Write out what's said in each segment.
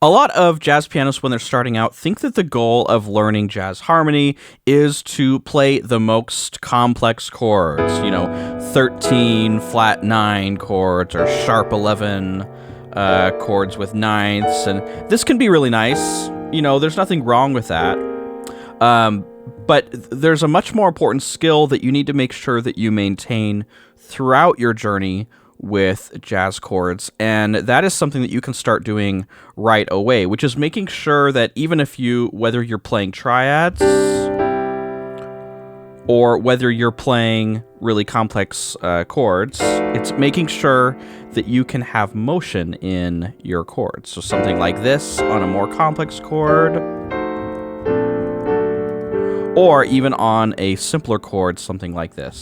A lot of jazz pianists, when they're starting out, think that the goal of learning jazz harmony is to play the most complex chords, 13 flat 9 chords or sharp 11 chords with ninths. And this can be really nice. There's nothing wrong with that. But there's a much more important skill that you need to make sure that you maintain throughout your journey with jazz chords, and that is something that you can start doing right away, which is making sure that even whether you're playing triads or whether you're playing really complex chords, it's making sure that you can have motion in your chords. So something like this on a more complex chord, or even on a simpler chord, something like this.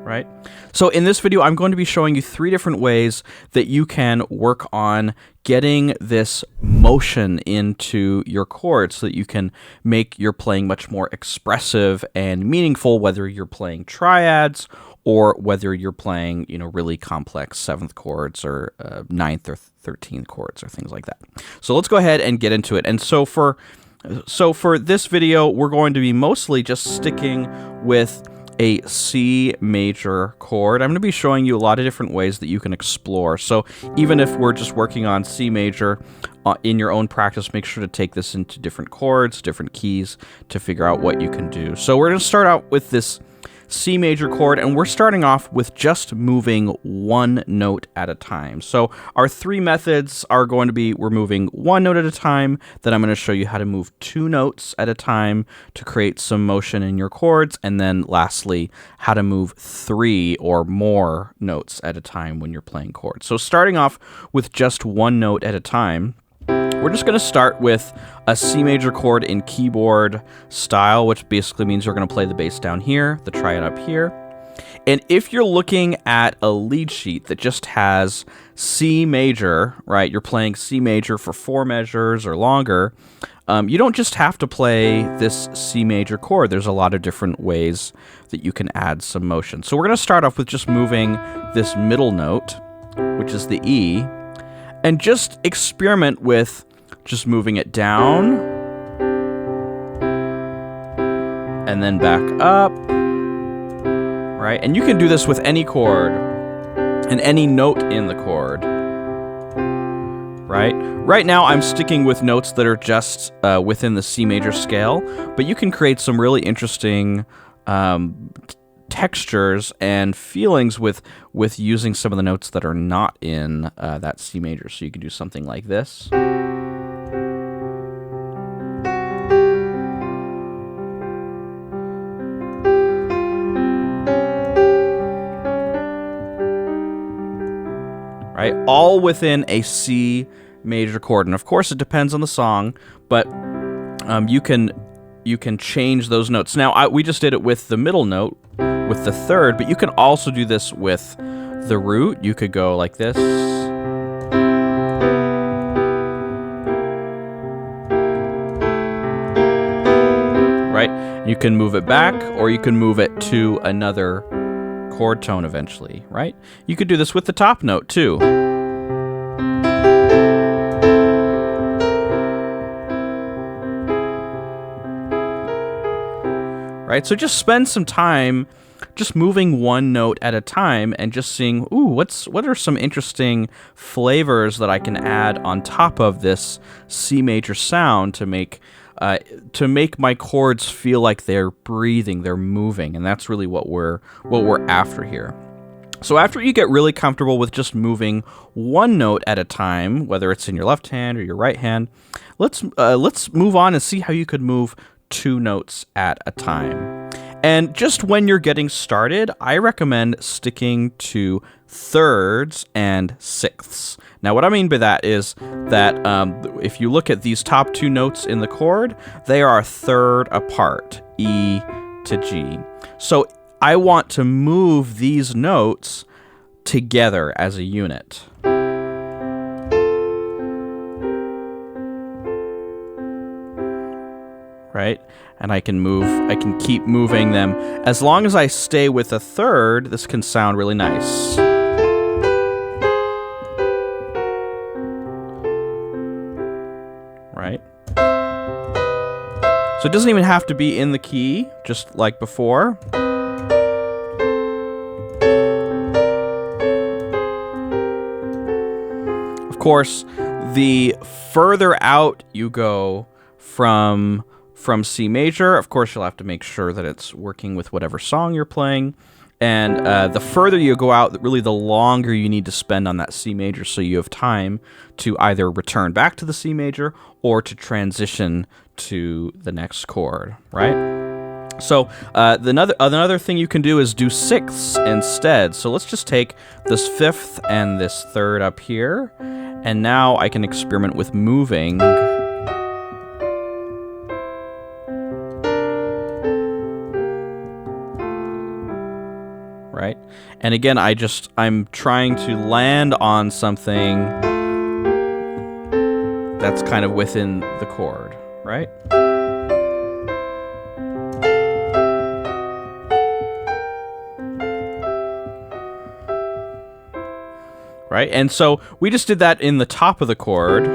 Right? So in this video, I'm going to be showing you 3 different ways that you can work on getting this motion into your chords so that you can make your playing much more expressive and meaningful, whether you're playing triads or whether you're playing, really complex 7th chords or 9th or 13th chords or things like that. So let's go ahead and get into it. And so for this video, we're going to be mostly just sticking with a C major chord. I'm going to be showing you a lot of different ways that you can explore. So even if we're just working on C major in your own practice, make sure to take this into different chords, different keys to figure out what you can do. So we're going to start out with this C major chord, and we're starting off with just moving one note at a time. So our 3 methods are going to be, we're moving one note at a time, then I'm going to show you how to move 2 notes at a time to create some motion in your chords, and then lastly, how to move 3 or more notes at a time when you're playing chords. So starting off with just one note at a time, we're just going to start with a C major chord in keyboard style, which basically means you're going to play the bass down here, the triad up here. And if you're looking at a lead sheet that just has C major, right, you're playing C major for 4 measures or longer, you don't just have to play this C major chord. There's a lot of different ways that you can add some motion. So we're going to start off with just moving this middle note, which is the E, and just experiment with just moving it down and then back up, right? And you can do this with any chord and any note in the chord, right? Right now I'm sticking with notes that are just within the C major scale, but you can create some really interesting textures and feelings with using some of the notes that are not in that C major. So you can do something like this. Right? All within a C major chord. And of course it depends on the song, but you can change those notes. Now we just did it with the middle note, with the 3rd, but you can also do this with the root. You could go like this. Right? You can move it back, or you can move it to another chord tone eventually, right? You could do this with the top note too. Right? So just spend some time just moving one note at a time and just seeing, ooh, what are some interesting flavors that I can add on top of this C major sound to make my chords feel like they're breathing, they're moving, and that's really what we're after here. So after you get really comfortable with just moving one note at a time, whether it's in your left hand or your right hand, let's move on and see how you could move 2 notes at a time. And just when you're getting started, I recommend sticking to 3rds and 6ths. Now, what I mean by that is that if you look at these top 2 notes in the chord, they are a 3rd apart, E to G. So I want to move these notes together as a unit. Right? And I can keep moving them. As long as I stay with a 3rd, this can sound really nice. right? So it doesn't even have to be in the key, just like before. Of course, the further out you go from C major, of course, you'll have to make sure that it's working with whatever song you're playing. And the further you go out, really the longer you need to spend on that C major, so you have time to either return back to the C major or to transition to the next chord, right? So another thing you can do is do sixths instead. So let's just take this fifth and this third up here, and now I can experiment with moving. Right? And again, I'm trying to land on something that's kind of within the chord, right? Right? And so we just did that in the top of the chord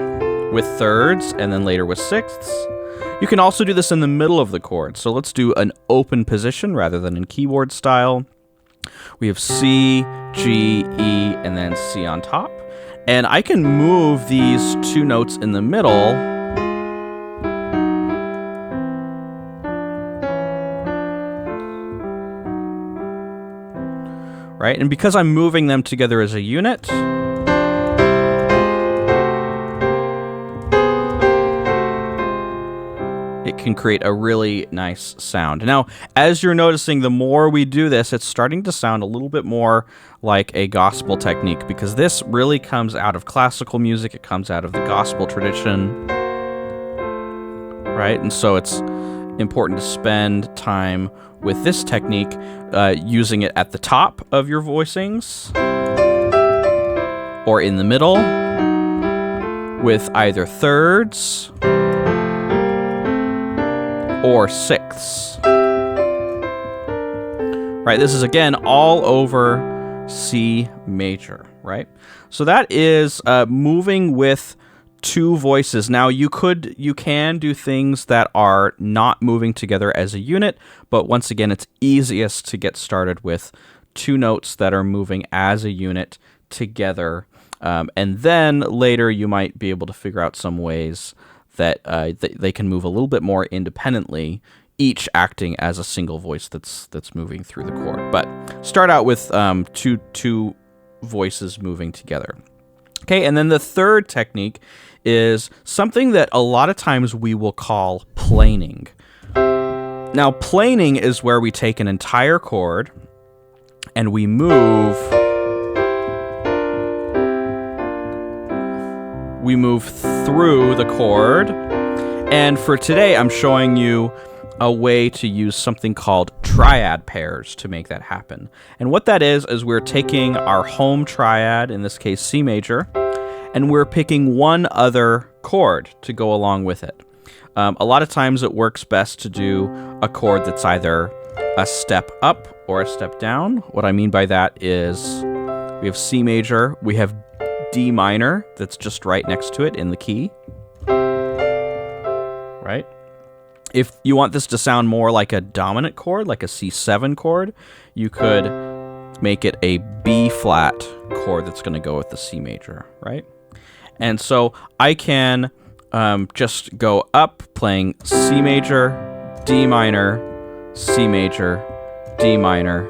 with thirds and then later with sixths. You can also do this in the middle of the chord. So let's do an open position rather than in keyboard style. We have C, G, E, and then C on top. And I can move these two notes in the middle right? And because I'm moving them together as a unit, it can create a really nice sound. Now, as you're noticing, the more we do this, it's starting to sound a little bit more like a gospel technique, because this really comes out of classical music. It comes out of the gospel tradition, right? And so it's important to spend time with this technique, using it at the top of your voicings or in the middle with either thirds or sixths. Right, this is again all over C major, right? So that is moving with two voices. Now you can do things that are not moving together as a unit, but once again, it's easiest to get started with two notes that are moving as a unit together. And then later you might be able to figure out some ways that they can move a little bit more independently, each acting as a single voice that's moving through the chord. But start out with two voices moving together. Okay, and then the third technique is something that a lot of times we will call planing. Now, planing is where we take an entire chord and we move through the chord. And for today, I'm showing you a way to use something called triad pairs to make that happen. And what that is we're taking our home triad, in this case C major, and we're picking one other chord to go along with it. A lot of times it works best to do a chord that's either a step up or a step down. What I mean by that is we have C major, we have D minor that's just right next to it in the key, right? If you want this to sound more like a dominant chord, like a C7 chord, you could make it a B flat chord that's going to go with the C major, right? And so I can just go up playing C major, D minor, C major, D minor,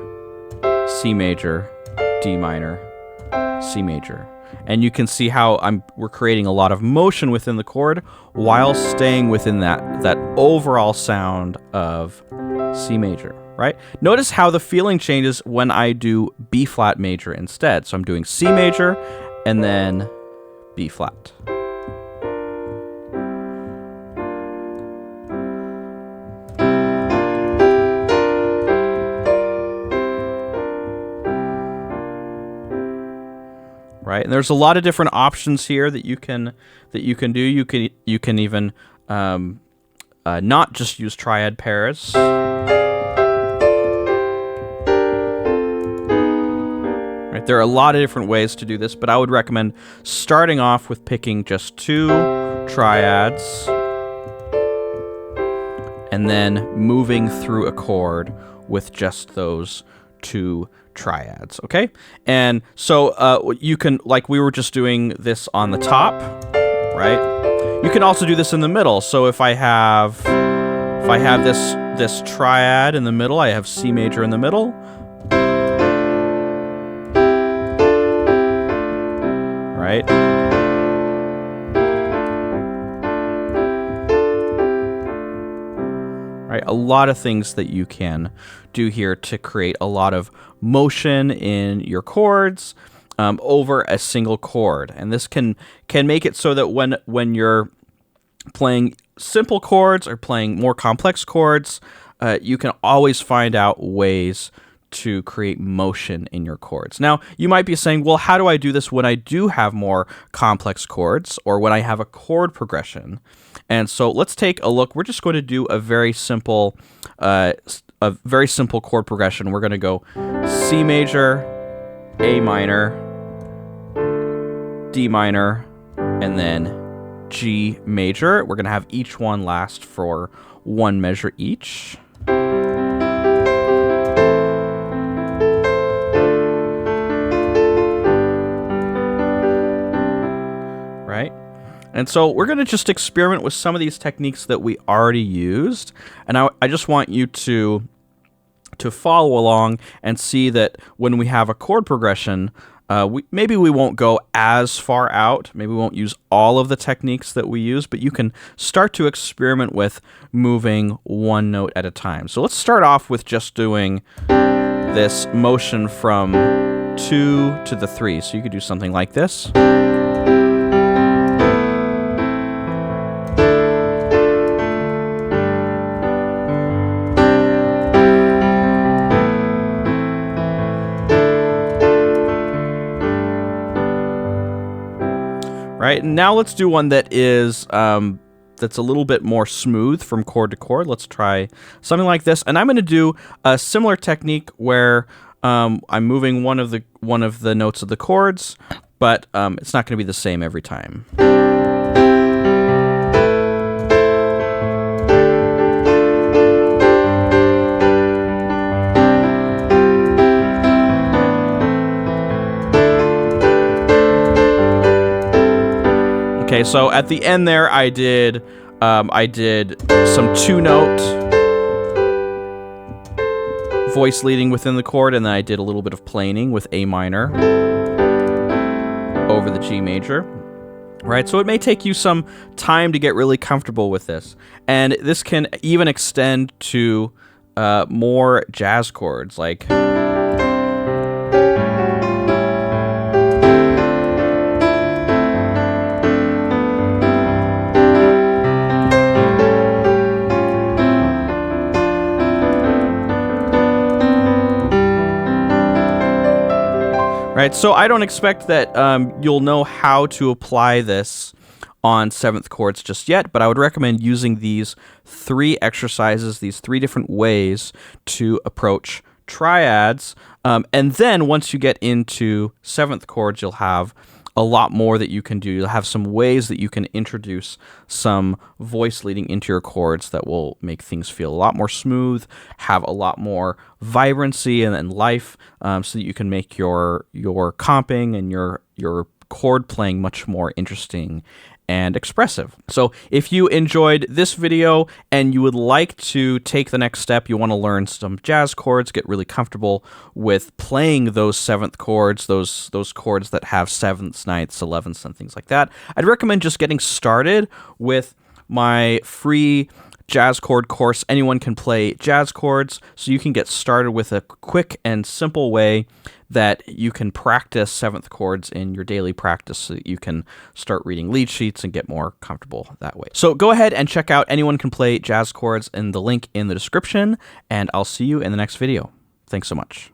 C major, D minor, C major. And you can see how we're creating a lot of motion within the chord while staying within that overall sound of C major, right? Notice how the feeling changes when I do B flat major instead. So I'm doing C major and then B flat. Right, and there's a lot of different options here that you can do. You can even not just use triad pairs. Right, there are a lot of different ways to do this, but I would recommend starting off with picking just two triads, and then moving through a chord with just those 2 triads, okay? And so you can, like we were just doing this on the top, right? You can also do this in the middle. So if I have this triad in the middle, I have C major in the middle. Right? Right? A lot of things that you can do here to create a lot of motion in your chords over a single chord. And this can make it so that when you're playing simple chords or playing more complex chords, you can always find out ways to create motion in your chords. Now, you might be saying, well, how do I do this when I do have more complex chords or when I have a chord progression? And so let's take a look. We're just going to do a very simple chord progression. We're going to go C major, A minor, D minor, and then G major. We're going to have each one last for 1 measure each. Right? And so we're going to just experiment with some of these techniques that we already used. And I just want you to follow along and see that when we have a chord progression, maybe we won't go as far out. Maybe we won't use all of the techniques that we use, but you can start to experiment with moving 1 note at a time. So let's start off with just doing this motion from 2 to the 3. So you could do something like this. Right, and now let's do one that is that's a little bit more smooth from chord to chord. Let's try something like this, and I'm going to do a similar technique where I'm moving one of the notes of the chords, but it's not going to be the same every time. Okay, so at the end there, I did some 2-note voice leading within the chord, and then I did a little bit of planing with A minor over the G major. Right, so it may take you some time to get really comfortable with this, and this can even extend to more jazz chords like. Right, so I don't expect that you'll know how to apply this on 7th chords just yet, but I would recommend using these 3 exercises, these 3 different ways to approach triads, and then once you get into 7th chords, you'll have a lot more that you can do. You'll have some ways that you can introduce some voice leading into your chords that will make things feel a lot more smooth, have a lot more vibrancy and life, so that you can make your comping and your chord playing much more interesting and expressive. So if you enjoyed this video and you would like to take the next step, you want to learn some jazz chords, get really comfortable with playing those 7th chords, those chords that have 7ths, 9ths, 11ths, and things like that, I'd recommend just getting started with my free jazz chord course. Anyone can play jazz chords, so you can get started with a quick and simple way that you can practice 7th chords in your daily practice so that you can start reading lead sheets and get more comfortable that way. So go ahead and check out Anyone Can Play Jazz Chords in the link in the description, and I'll see you in the next video. Thanks so much.